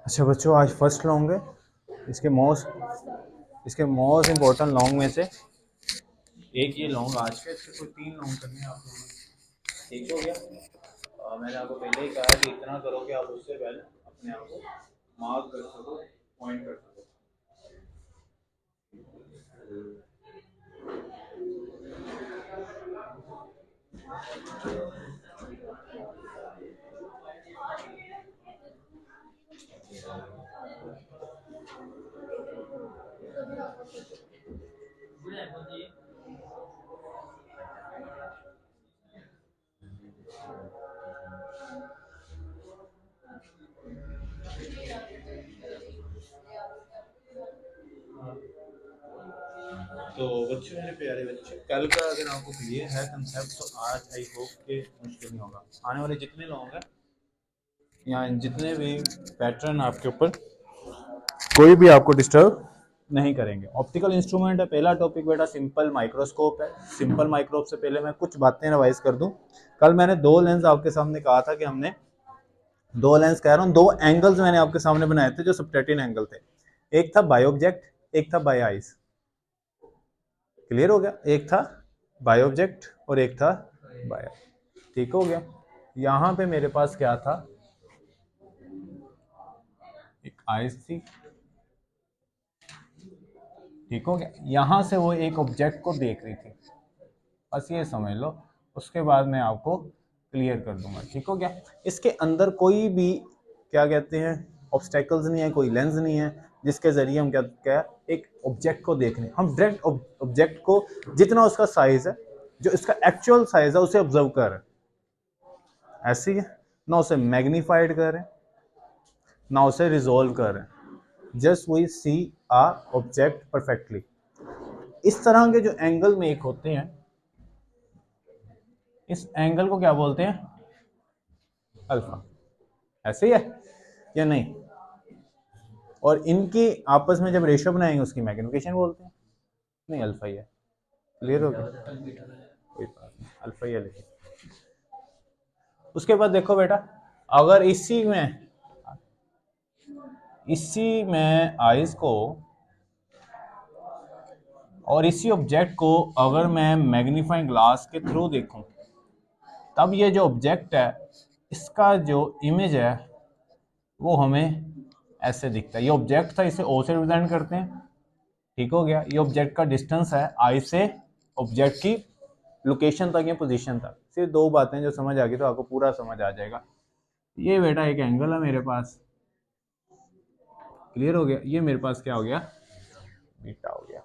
अच्छा बच्चों, आज फर्स्ट लॉन्ग है। इसके मोस्ट इम्पोर्टेंट लॉन्ग में से एक ये लॉन्ग आज के, इसके कोई 3 लॉन्ग करने हैं आप लोगों ने। ठीक हो गया। मैंने आपको पहले ही कहा कि इतना करो कि आप उससे पहले अपने आप को मार्क कर सको, पॉइंट कर सको। तो बच्चों, मेरे प्यारे बच्चे, कल का अगर आपको क्लियर है कंसेप्ट तो आज आई होप के मुश्किल नहीं होगा। आने वाले जितने लॉन्ग हैं या जितने भी पैटर्न आपके ऊपर कोई भी आपको डिस्टर्ब नहीं करेंगे। ऑप्टिकल इंस्ट्रूमेंट है पहला टॉपिक बेटा। सिंपल माइक्रोस्कोप है। सिंपल माइक्रोस्कोप से पहले मैं कुछ बातें रिवाइज कर दूं। कल मैंने दो लेंस आपके सामने कहा था कि हमने दो लेंस कह रहा हूं, दो एंगल्स मैंने आपके सामने बनाए थे जो सबटेटिन एंगल थे। एक था बाय ऑब्जेक्ट, एक था बाय आइज। क्लियर हो गया? एक था बाय ऑब्जेक्ट और एक था बाय। ठीक हो गया। यहां पे मेरे पास क्या था, एक आइज थी। ठीक हो गया। यहां से वो एक ऑब्जेक्ट को देख रही थी, बस ये समझ लो। उसके बाद मैं आपको क्लियर कर दूंगा। ठीक हो गया। इसके अंदर कोई भी क्या कहते हैं ऑब्स्टेकल्स नहीं है, कोई लेंस नहीं है जिसके जरिए हम क्या क्या एक ऑब्जेक्ट को देख रहे हैं। हम डायरेक्ट ऑब्जेक्ट को जितना उसका साइज है, जो इसका एक्चुअल साइज है, उसे ऑब्जर्व कर रहे हैं। ऐसे ही है ना, उसे मैग्नीफाइड कर रहे हैं ना उसे रिजोल्व कर रहे हैं। Just we see a object perfectly. इस तरह के जो एंगल में एक होते हैं, इस एंगल को क्या बोलते हैं? अल्फा। ऐसे ही है या नहीं? और इनकी आपस में जब रेशियो बनाएंगे उसकी मैग्निफिकेशन बोलते हैं। नहीं, अल्फा ही है। क्लियर हो गया? कोई बात नहीं, अल्फा ही है। लेकिन उसके बाद देखो बेटा, अगर इसी में आइज को और इसी ऑब्जेक्ट को अगर मैं मैग्नीफाइंग ग्लास के थ्रू देखूं, तब ये जो ऑब्जेक्ट है इसका जो इमेज है वो हमें ऐसे दिखता है। ये ऑब्जेक्ट था, इसे ओ से रिप्रेजेंट करते हैं। ठीक हो गया। ये ऑब्जेक्ट का डिस्टेंस है आई से ऑब्जेक्ट की लोकेशन तक या पोजीशन तक। सिर्फ दो बातें जो समझ आ गई तो आपको पूरा समझ आ जाएगा। ये बेटा एक एंगल है मेरे पास। क्लियर हो गया? ये मेरे पास क्या हो गया? बीटा हो गया।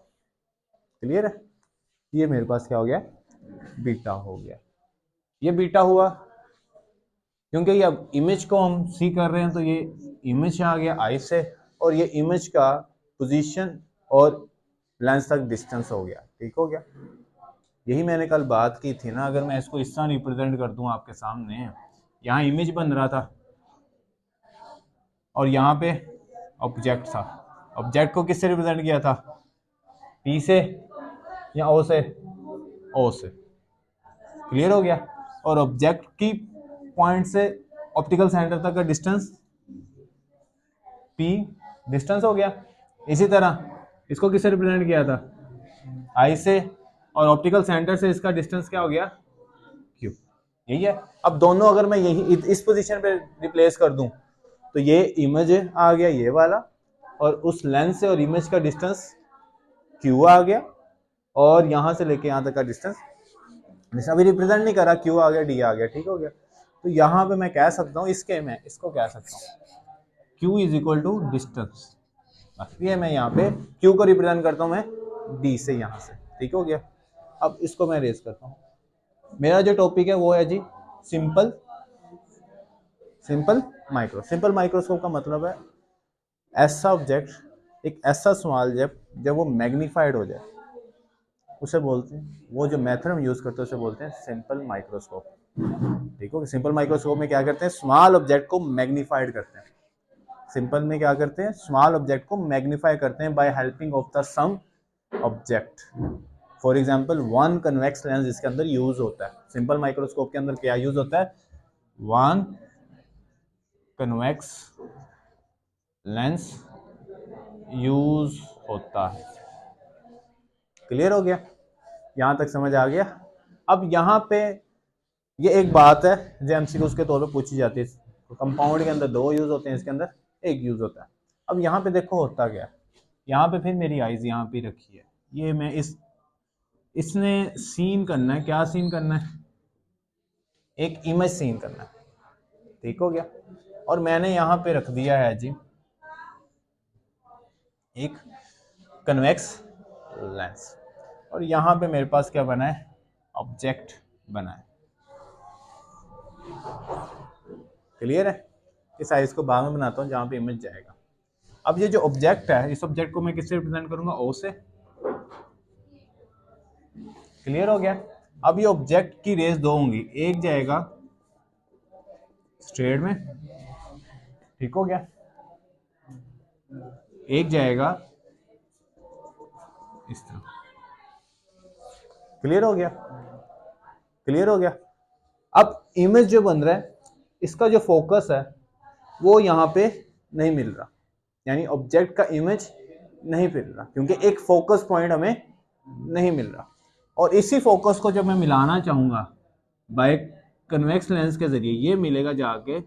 क्लियर है? ये मेरे पास क्या हो गया? बीटा हो गया। ये बीटा हुआ क्योंकि ये अब इमेज को हम सी कर रहे हैं, तो ये इमेज आ गया आई से, और ये इमेज का पोजीशन और लेंस तक डिस्टेंस हो गया। ठीक हो गया। यही मैंने कल बात की थी ना, अगर मैं इसको इस तरह रिप्रेजेंट कर दूं आपके सामने, यहाँ इमेज बन रहा था और यहाँ पे ऑब्जेक्ट था। ऑब्जेक्ट को किससे रिप्रेजेंट किया था? पी से या ओ से? ओ से। क्लियर हो गया। और ऑब्जेक्ट की पॉइंट से ऑप्टिकल सेंटर तक का डिस्टेंस पी डिस्टेंस हो गया। इसी तरह इसको किससे रिप्रेजेंट किया था? आई से। और ऑप्टिकल सेंटर से इसका डिस्टेंस क्या हो गया? क्यू। यही है। अब दोनों अगर मैं यही इस पोजीशन पे रिप्लेस कर दूं तो ये इमेज आ गया ये वाला, और उस लेंस से और इमेज का डिस्टेंस क्यू आ गया, और यहां से लेके यहां तक का डिस्टेंस अभी रिप्रेजेंट नहीं करा, क्यू आ गया, डी आ गया। ठीक हो गया। तो यहां पे मैं कह सकता हूं, इसके मैं इसको कह सकता हूं Q is equal to distance. ये मैं यहाँ पे क्यू को रिप्रेजेंट करता हूं मैं डी से, यहां से। ठीक हो गया। अब इसको मैं रेज करता हूं। मेरा जो टॉपिक है वो है जी सिंपल सिंपल माइक्रोस्कोप का मतलब है ऐसा ऑब्जेक्ट, एक ऐसा स्मॉल जब वो मैग्नीफाइड हो जाए उसे बोलते हैं, वो जो मेथड हम यूज करते हैं उसे बोलते हैं सिंपल माइक्रोस्कोप। ठीक है। सिंपल माइक्रोस्कोप में क्या करते हैं? स्मॉल ऑब्जेक्ट को मैग्नीफाइड करते हैं। सिंपल में क्या करते हैं? स्मॉल ऑब्जेक्ट को मैग्नीफाई करते हैं by helping of the some object. For example one convex lens इसके अंदर यूज होता है। सिंपल माइक्रोस्कोप के अंदर क्या यूज होता है? वन कन्वेक्स लेंस यूज होता है। क्लियर हो गया? यहां तक समझ आ गया? अब यहाँ पे ये एक बात है जो एमसीक्यूज के तौर पे पूछी जाती है, कंपाउंड के अंदर दो यूज होते हैं, इसके अंदर एक यूज होता है। अब यहाँ पे देखो होता क्या है, यहाँ पे फिर मेरी आइज यहाँ पे रखी है, ये मैं इसने सीन करना है, क्या सीन करना है, एक इमेज सीन करना है, ठीक हो गया। और मैंने यहाँ पे रख दिया है जी एक कन्वेक्स लेंस, और यहाँ पे मेरे पास क्या बना है, ऑब्जेक्ट बना है। क्लियर है? इस साइज को बाद में बनाता हूँ जहाँ पे इमेज जाएगा। अब ये जो ऑब्जेक्ट है, इस ऑब्जेक्ट को मैं किससे रिप्रेजेंट करूंगा, ओ से। क्लियर हो गया? अब ये ऑब्जेक्ट की रेस दो होंगी, एक जाएगा स्ट्रेट में, ठीक हो गया, एक जाएगा इस तरह। क्लियर हो गया? क्लियर हो गया? अब इमेज जो बन रहा है, इसका जो फोकस है वो यहाँ पे नहीं मिल रहा, यानी ऑब्जेक्ट का इमेज नहीं मिल रहा, क्योंकि एक फोकस पॉइंट हमें नहीं मिल रहा। और इसी फोकस को जब मैं मिलाना चाहूंगा बाय कन्वेक्स लेंस के जरिए, ये मिलेगा जाके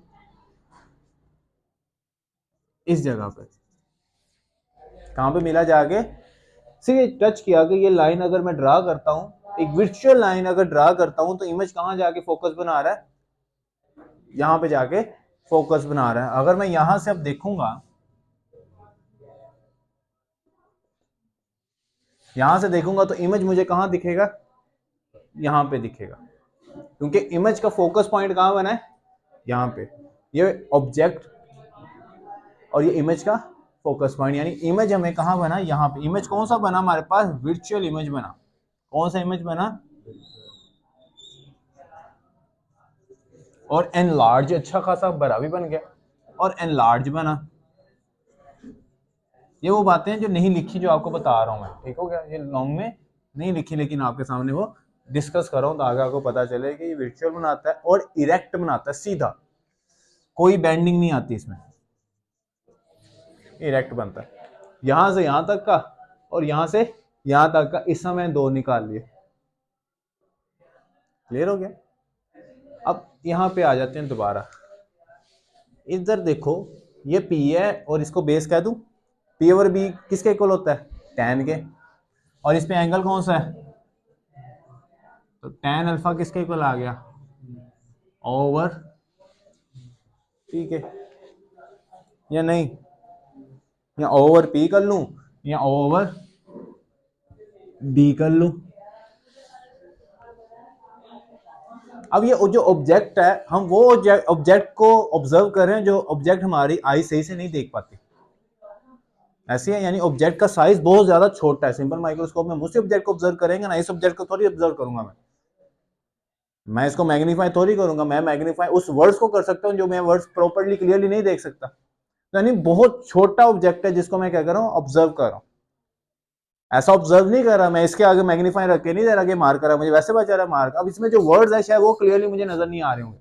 इस जगह पे। कहां पे मिला जाके, सिर्फ टच किया कि ये लाइन अगर मैं ड्रा करता हूं, एक वर्चुअल लाइन अगर ड्रा करता हूं, तो इमेज कहां जाके फोकस बना रहा है, यहां पे जाके फोकस बना रहा है। अगर मैं यहां से अब देखूंगा, यहां से देखूंगा तो इमेज मुझे कहां दिखेगा, यहां पे दिखेगा, क्योंकि इमेज का फोकस पॉइंट कहां बना है, यहां पे। ये ऑब्जेक्ट और ये इमेज का फोकस पॉइंट, यानी इमेज हमें कहां बना, यहां पे। इमेज कौन सा बना हमारे पास, वर्चुअल इमेज बना। कौन सा इमेज बना, और एनलार्ज, अच्छा खासा बड़ा भी बन गया, और एनलार्ज बना। ये वो बातें हैं जो नहीं लिखी, जो आपको बता रहा हूं मैं, ठीक हो गया। ये लॉन्ग में नहीं लिखी, लेकिन आपके सामने वो डिस्कस कर रहा हूं, तो आगे आपको पता चले कि ये वर्चुअल बनाता है और इरेक्ट बनाता है, सीधा, कोई बेंडिंग नहीं आती इसमें, इरेक्ट बनता है। यहां से यहां तक का और यहां से यहां तक का, इस समय दो निकाल लिए। क्लियर हो गया? अब यहां पे आ जाते हैं दोबारा, इधर देखो, ये P है और इसको बेस कह दूं, P ओवर B किसके इक्वल होता है, tan के। और इस पे एंगल कौन सा है, तो tan अल्फा किसके इक्वल आ गया, ओवर P के, या नहीं, या ओवर P कर लूं या ओवर B कर लूं। अब ये जो ऑब्जेक्ट है, हम वो ऑब्जेक्ट को ऑब्जर्व कर रहे हैं जो ऑब्जेक्ट हमारी आई सही से नहीं देख पाती, ऐसे है। यानी ऑब्जेक्ट का साइज बहुत ज्यादा छोटा है, सिंपल माइक्रोस्कोप में उसी ऑब्जेक्ट को ऑब्जर्व करेंगे ना, इस ऑब्जेक्ट को थोड़ी ऑब्जर्व करूंगा मैं इसको मैग्नीफाई थोड़ी करूंगा। मैं मैग्नीफाई उस वर्ड्स को कर सकता हूं जो मैं वर्ड्स प्रॉपर्ली क्लियरली नहीं देख सकता। तो यानी बहुत छोटा ऑब्जेक्ट है जिसको मैं क्या कर रहा हूं, ऑब्जर्व कर रहा हूं। ऐसा ऑब्जर्व नहीं कर रहा मैं, इसके आगे मैग्नीफाई रख के नहीं दे रहा कि मार्क कर रहा, मुझे वैसे बचा रहा मार्क। अब इसमें जो वर्ड्स है शायद वो क्लियरली मुझे नजर नहीं आ रहे होंगे।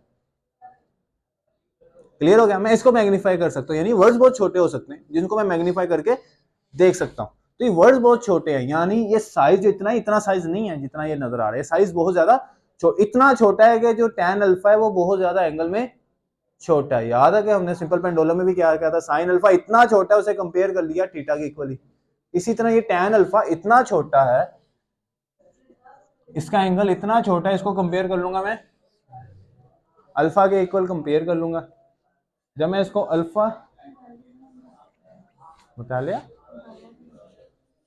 क्लियर हो गया? मैं इसको मैग्नीफाई कर सकता हूँ, यानी वर्ड्स बहुत छोटे हो सकते हैं जिनको मैं मैग्नीफाई करके देख सकता हूँ। तो ये वर्ड्स बहुत छोटे हैं, यानी ये साइज जो इतना साइज नहीं है जितना ये नजर आ रहा है, साइज बहुत ज्यादा इतना छोटा है कि जो tan अल्फा है वो बहुत ज्यादा एंगल में छोटा है। याद है कि हमने सिंपल पेंडुलम में भी क्या था, साइन अल्फा इतना छोटा है, उसे कंपेयर कर लिया थीटा के इक्वली। इसी तरह ये tan अल्फा इतना छोटा है, इसका एंगल इतना छोटा है, इसको कंपेयर कर लूंगा मैं अल्फा के इक्वल कंपेयर कर लूंगा। जब मैं इसको अल्फा बता लिया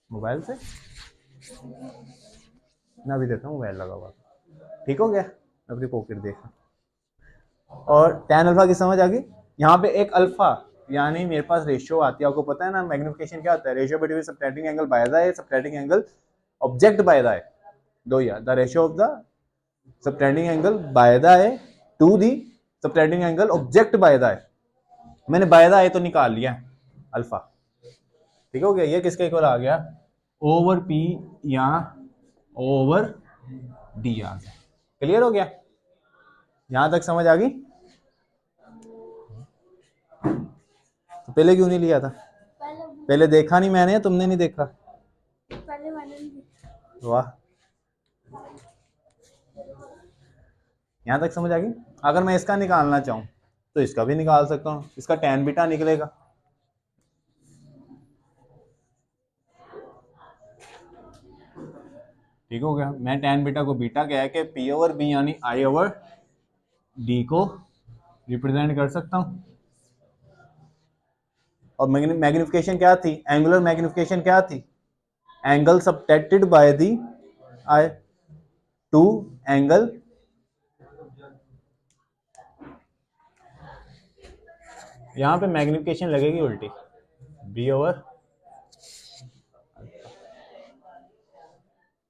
मोबाइल से, मैं अभी देता हूँ मोबाइल लगा हुआ, ठीक हो गया, अपनी पॉकेट देखा। और tan अल्फा की समझ आ गई। यहाँ पे एक अल्फा, यानी मेरे पास रेशियो आती है, आपको पता है ना मैग्निफिकेशन क्या होता है, ratio between subtending angle by the subtending angle object by the दो, या the ratio of the subtending angle by the to the subtending angle object by the. मैंने बाय द तो निकाल लिया अल्फा, ठीक हो गया। ये किसके इक्वल आ गया, ओवर P या ओवर D आ गया। क्लियर हो गया? यहां तक समझ आ गई? तो पहले क्यों नहीं लिया था? पहले देखा नहीं मैंने, तुमने नहीं देखा? पहले मैंने नहीं देखा। वाह, यहाँ तक समझ आ गई। अगर मैं इसका निकालना चाहूँ तो इसका भी निकाल सकता हूँ, इसका tan बीटा निकलेगा। ठीक हो गया। मैं tan बीटा को बीटा कह के P ओवर B यानी I ओवर D को रिप्रेजेंट कर सकता हूँ। और मैग्निफिकेशन क्या थी? एंगुलर मैग्निफिकेशन क्या थी? Angle subtended by the eye to angle यहां पे मैग्निफिकेशन लगेगी उल्टी, B over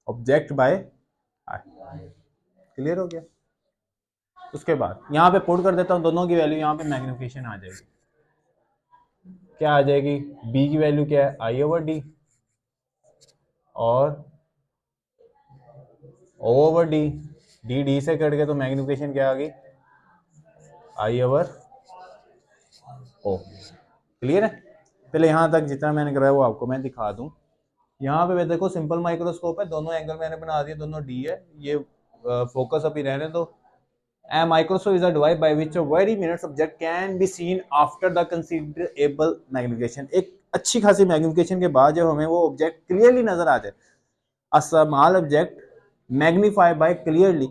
object by eye. Clear हो गया? उसके बाद यहां पे पुट कर देता हूं दोनों की वैल्यू, यहां पे मैग्निफिकेशन आ जाएगी। क्या आ जाएगी? बी की वैल्यू क्या है? आई ओवर डी, और ओ ओवर डी, डी डी से कट गया तो मैग्निफिकेशन क्या आ गई? आई ओवर ओ। क्लियर है? पहले यहां तक जितना मैंने कराया वो आपको मैं दिखा दूं। यहाँ पे देखो सिंपल माइक्रोस्कोप है, दोनों एंगल मैंने बना दिए, दोनों डी है। ये फोकस अभी रहने दो। A microscope is a device by which a very minute object can be seen after the considerable magnification। एक अच्छी खासी मैग्निफिकेशन के बाद जब हमें वो ऑब्जेक्ट क्लियरली नजर आ जाए, a small object magnified by clearly,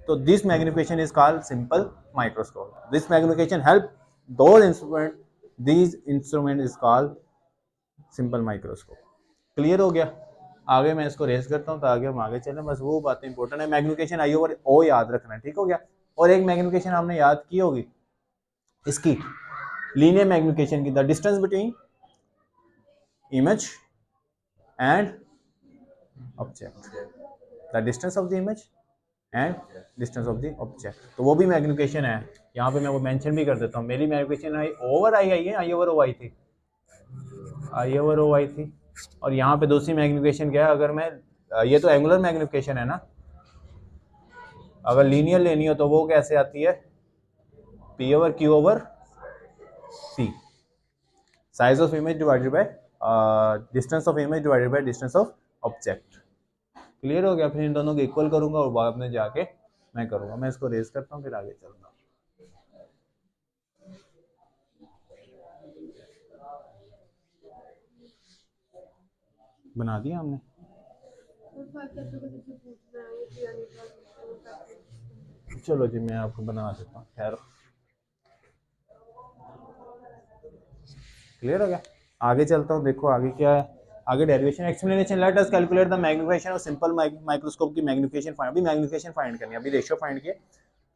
तो this magnification is called simple microscope। This magnification help those instrument, these instrument is called simple microscope। Clear हो गया? आगे मैं इसको रेस करता हूँ ताकि हम आगे चलें। बस वो बातें इंपॉर्टेंट है। मैग्निफिकेशन आई ओवर ओ याद रखना है, ठीक हो गया? और एक मैग्निफिकेशन आपने याद की होगी इसकी, लीनियर मैग्निफिकेशन की, the distance between image and object, the distance of the image and distance of the object, तो वो भी मैग्निफिकेशन है। यहाँ पे मैं वो मेंशन भी कर देता हूँ। मेरी मैग्निफिकेशन आई ओवर आई है, आई ओवर ओ आई थी, आई ओवर ओ आई थी। और यहाँ पे दूसरी मैग्निफिकेशन क्या है? अगर मैं ये तो एंगुलर मैग्निफिकेशन है ना, अगर लीनियर लेनी हो तो वो कैसे आती है? P over Q over C, size of image divided by distance of image divided by distance of object. Clear हो गया? फिर इन दोनों को इक्वल करूंगा और बाद में जाके मैं करूंगा। मैं इसको रेस करता हूँ फिर आगे चलूंगा। बना दिया हमने? चलो जी मैं आपको बना देता हूँ, खैर। क्लियर हो गया? आगे चलता हूँ। देखो आगे क्या है, आगे derivation explanation. Let us calculate the magnification of simple microscope की मैग्निफिकेशन फाइंड। अभी मैग्निफिकेशन फाइंड करनी है, अभी रेशियो फाइंड किया,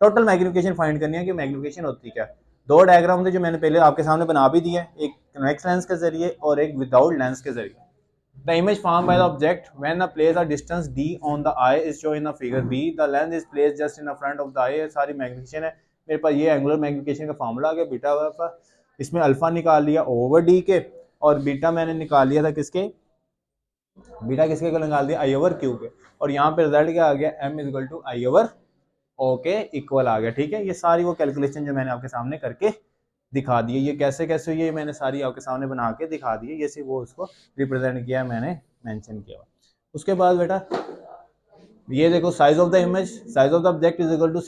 टोटल मैग्निफिकेशन फाइंड करनी है कि मैग्निफिकेशन होती क्या है। दो डायग्राम थे जो मैंने पहले आपके सामने बना भी दिए, एक कन्वेक्स लेंस के जरिए और एक विदाउट लेंस के जरिए। The image formed by the object when a place a distance d on the eye is shown in the figure B. The lens is placed just in the front of the eye। सारी magnification है मेरे पास। ये angular magnification का formula आ गया beta का। इसमें alpha निकाल लिया ओवर डी के, और बीटा मैंने निकाल लिया था किसके? बीटा किसके को निकाल दिया? आई ओवर क्यू के। और यहाँ पे रिजल्ट क्या आ गया? M is equal to I over O के इक्वल आ गया। ठीक है, ये सारी वो कैलकुलेशन जो मैंने आपके सामने करके दिखा दिए, ये कैसे कैसे हुई है मैंने सारी आपके सामने बना के दिखा दी है। जैसे वो उसको रिप्रेजेंट किया मैंने मेंशन किया। उसके बाद बेटा ये देखो, size of the image, size of the object is equal to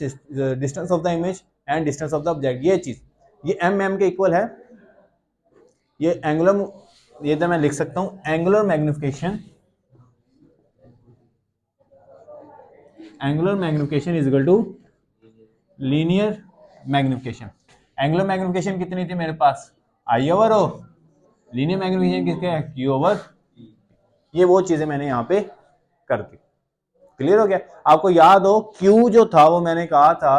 distance of the image and distance of the object. ये चीज ये एम के इक्वल है। ये एंगुलर, ये तो मैं लिख सकता हूं angular magnification, angular magnification is equal to linear magnification. Angular magnification कितनी थी मेरे पास? I over O. Linear magnification किसके है? Q over. ये वो चीजें मैंने यहाँ पे कर दी। क्लियर हो गया? आपको याद हो क्यू जो था वो मैंने कहा था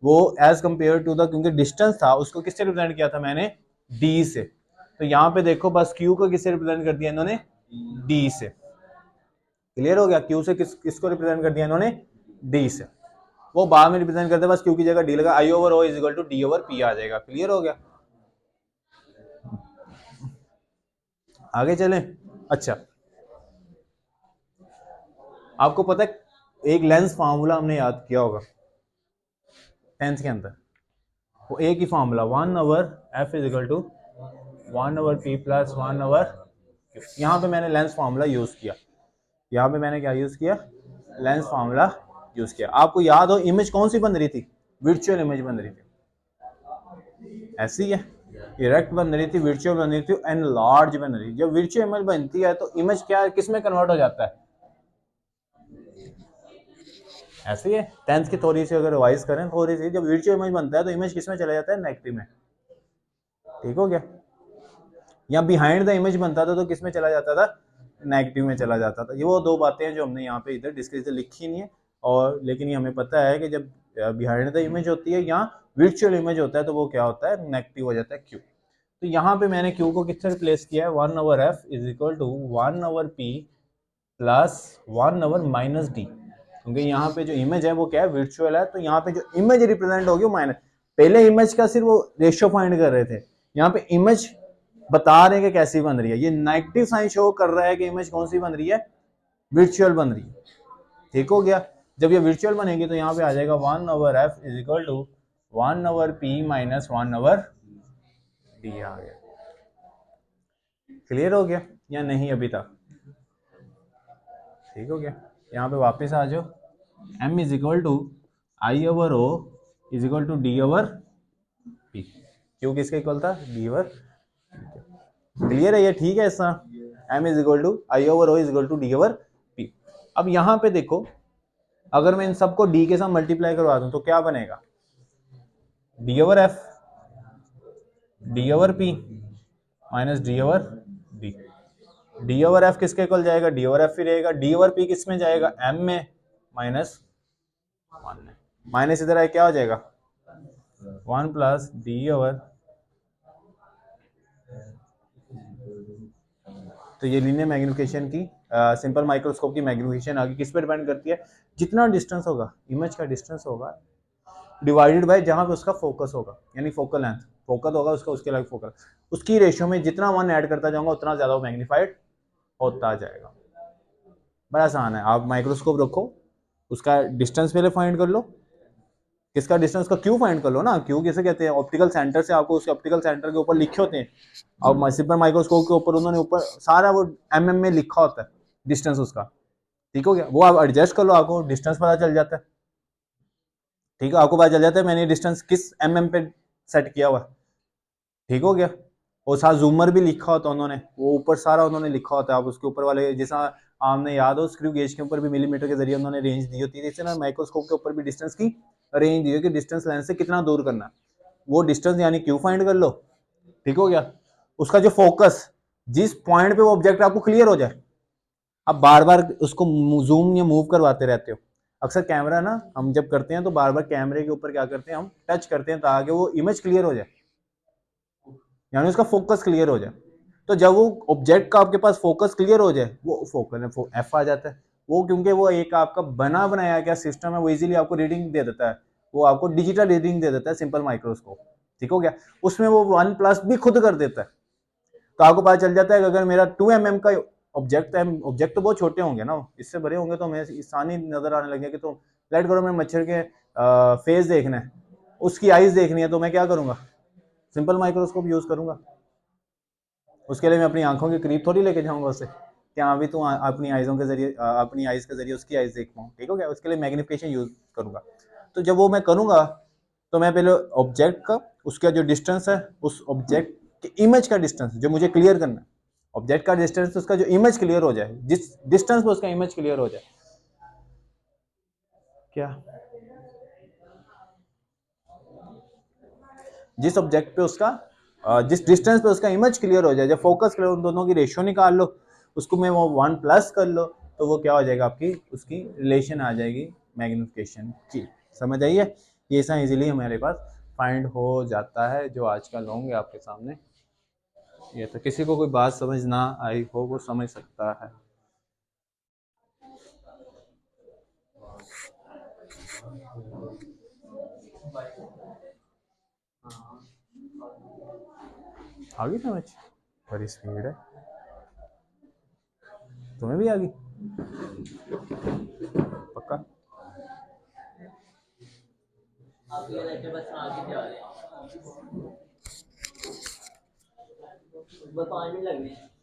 वो एज कंपेयर टू द, क्योंकि डिस्टेंस था उसको किससे रिप्रेजेंट किया था मैंने? डी से। तो यहाँ पे देखो बस क्यू को किससे रिप्रेजेंट कर दिया इन्होंने? डी से। क्लियर हो गया? क्यू से किसको रिप्रेजेंट कर दिया इन्होंने? डी से। वो बाद में रिप्रेजेंट करते, बस क्यू की जगह डी लगा, I over O is equal to D over P आ जाएगा। क्लियर हो गया? आगे चलें। अच्छा, आपको पता है एक लेंस फार्मूला हमने याद किया होगा 10th के अंदर, वो एक ही formula 1 over F is equal to 1/p plus 1/q। यहाँ पे मैंने लेंस फार्मूला यूज किया, यहाँ पे मैंने क्या यूज किया, लेंस फार्मूला यूज किया। आपको याद हो इमेज कौन सी बन रही थी, वर्चुअल इमेज बन रही थी, ऐसी है, इरेक्ट बन रही थी, वर्चुअल बन रही थी, एंड लार्ज बन रही थी। जब वर्चुअल इमेज बनती है तो इमेज क्या किस में कन्वर्ट हो जाता है, ऐसे ही है। टेंथ की थोड़ी सी अगर रिवाइज करें थोड़ी सी, जब वर्चुअल इमेज बनता है तो इमेज किस में चला जाता है, नेगेटिव में, ठीक हो गया। या बिहाइंड द इमेज बनता था तो किस में चला जाता था, नेगेटिव में चला जाता था। ये वो दो बातें हैं जो हमने यहाँ पे इधर डिस्कस लिखी नहीं है, और लेकिन ये हमें पता है कि जब बिहाइंड द इमेज होती है या वर्चुअल इमेज होता है तो वो क्या होता है, नेगेटिव हो जाता है क्यू। तो यहाँ पे मैंने क्यू को किससे रिप्लेस किया है, 1/f is equal to 1/p plus 1/-d, क्योंकि यहाँ पे जो इमेज है वो क्या है, वर्चुअल है, तो यहाँ पे जो इमेज रिप्रेजेंट होगी वो माइनस। पहले इमेज का सिर्फ वो रेशियो फाइंड कर रहे थे, यहाँ पे इमेज बता रहे हैं कि कैसी बन रही है। ये नेगेटिव साइन शो कर रहा है कि इमेज कौन सी बन रही है, वर्चुअल बन रही है, ठीक हो गया। जब ये वर्चुअल बनेगी तो यहाँ पे आ जाएगा 1/f is equal to 1/p minus 1/d आ गया। क्लियर हो गया या नहीं अभी तक, ठीक हो गया। यहाँ पे वापस आ जाओ, m is equal to I/o is equal to d/p। क्यों किसके इक्वल था, d/, क्लियर है ये, ठीक है। ऐसा m is equal to I/o is equal to d/p। अब यहाँ पे देखो, अगर मैं इन सबको d के साथ मल्टीप्लाई करवा दूं तो क्या बनेगा, d/f d/p minus d/d। d/f किसके इक्वल जाएगा, d/f ही रहेगा, d/p किस में जाएगा, m में, माइनस 1 में, माइनस इधर आए क्या हो जाएगा, 1 प्लस d/, तो ये लीनियर मैग्निफिकेशन की सिंपल माइक्रोस्कोप की मैग्निफिकेशन आगे किस पर डिपेंड करती है, जितना डिस्टेंस होगा, इमेज का डिस्टेंस होगा डिवाइडेड बाय जहां पे उसका फोकस होगा, यानी फोकल लेंथ, फोकल होगा उसका, उसके अलग फोकल, उसकी रेशियो में जितना 1 ऐड करता जाऊंगा उतना ज्यादा वो मैग्नीफाइड होता जाएगा। बड़ा आसान है, आप माइक्रोस्कोप रखो, उसका डिस्टेंस पहले फाइंड कर लो, किसका डिस्टेंस, उसका क्यू फाइंड कर लो ना, क्यू किसे कहते हैं, ऑप्टिकल सेंटर से आपको उसके ऑप्टिकल सेंटर के ऊपर लिखे होते हैं, और सिंपल माइक्रोस्कोप के ऊपर उन्होंने ऊपर सारा वो mm में लिखा होता है डिस्टेंस उसका, ठीक हो गया। वो आप एडजस्ट कर लो, आपको डिस्टेंस पता चल जाता है, ठीक है, आपको पता चल जाता है मैंने डिस्टेंस किस mm पे सेट किया हुआ, ठीक हो गया। और साथ जूमर भी लिखा होता है उन्होंने, वो ऊपर सारा उन्होंने लिखा होता है, आप उसके ऊपर वाले जैसा आपने याद हो स्क्रू गेज के ऊपर भी मिलीमीटर के जरिए उन्होंने रेंज दी होती है, इससे ना माइक्रोस्कोप के ऊपर भी डिस्टेंस की रेंज दी है कि डिस्टेंस लेंस से कितना दूर करना है, वो डिस्टेंस यानी क्यू फाइंड कर लो, ठीक हो गया। उसका जो फोकस, जिस पॉइंट पे वो ऑब्जेक्ट आपको क्लियर हो जाए, आप बार बार उसको जूम या मूव करवाते रहते हो। अक्सर कैमरा ना हम जब करते हैं तो बार बार कैमरे के ऊपर क्या करते हैं, हम टच करते हैं ताकि वो इमेज क्लियर हो जाए, यानी उसका फोकस क्लियर हो जाए। तो जब वो ऑब्जेक्ट का आपके पास फोकस क्लियर हो जाए, वो फोकल एफ आ जाता है, वो क्योंकि वो एक आपका बना बनाया क्या सिस्टम है, वो इजीली आपको रीडिंग दे देता है, वो आपको डिजिटल रीडिंग दे देता है सिंपल माइक्रोस्कोप, ठीक हो गया। उसमें वो 1+ भी खुद कर देता है, तो आपको पता चल जाता है कि अगर मेरा 2 mm का ऑब्जेक्ट है, ऑब्जेक्ट तो बहुत छोटे होंगे ना, इससे बड़े होंगे तो हमें आसानी नजर आने लगे कि तो लाइट करो मैं मच्छर के फेस देखना है, उसकी आइज देखनी है, तो मैं क्या करूंगा, सिंपल माइक्रोस्कोप यूज करूंगा। उसके लिए मैं अपनी आंखों के करीब थोड़ी लेके जाऊंगा उसे, कि हाँ भी तू अपनी आइजों के जरिए, अपनी आइज के जरिए उसकी आइज देख पाऊँ, ठीक हो गया। उसके लिए मैग्निफिकेशन यूज करूंगा। तो जब वो मैं करूंगा तो मैं पहले ऑब्जेक्ट का, उसका जो डिस्टेंस है, उस ऑब्जेक्ट के इमेज का डिस्टेंस जो मुझे क्लियर करना है, ऑब्जेक्ट का डिस्टेंस, उसका जो इमेज क्लियर हो जाए, जिस डिस्टेंस पे उसका इमेज क्लियर हो जाए, क्या, जिस ऑब्जेक्ट पे उसका जिस डिस्टेंस पे उसका इमेज क्लियर हो जाए, जब फोकस क्लियर, उन दोनों की रेशियो निकाल लो, उसको में वो 1+ कर लो, तो वो क्या हो जाएगा, आपकी उसकी रिलेशन आ जाएगी मैग्निफिकेशन की। समझ आइए, ये ऐसा इजीली हमारे पास फाइंड हो जाता है, जो आज का लॉन्ग है आपके सामने। ये तो किसी को कोई बात समझ ना आई हो वो समझ सकता है। आ गई समझ, बड़ी स्पीड है, तुम्हें भी आ गई पक्का। उसमें 5 मिनट लग गए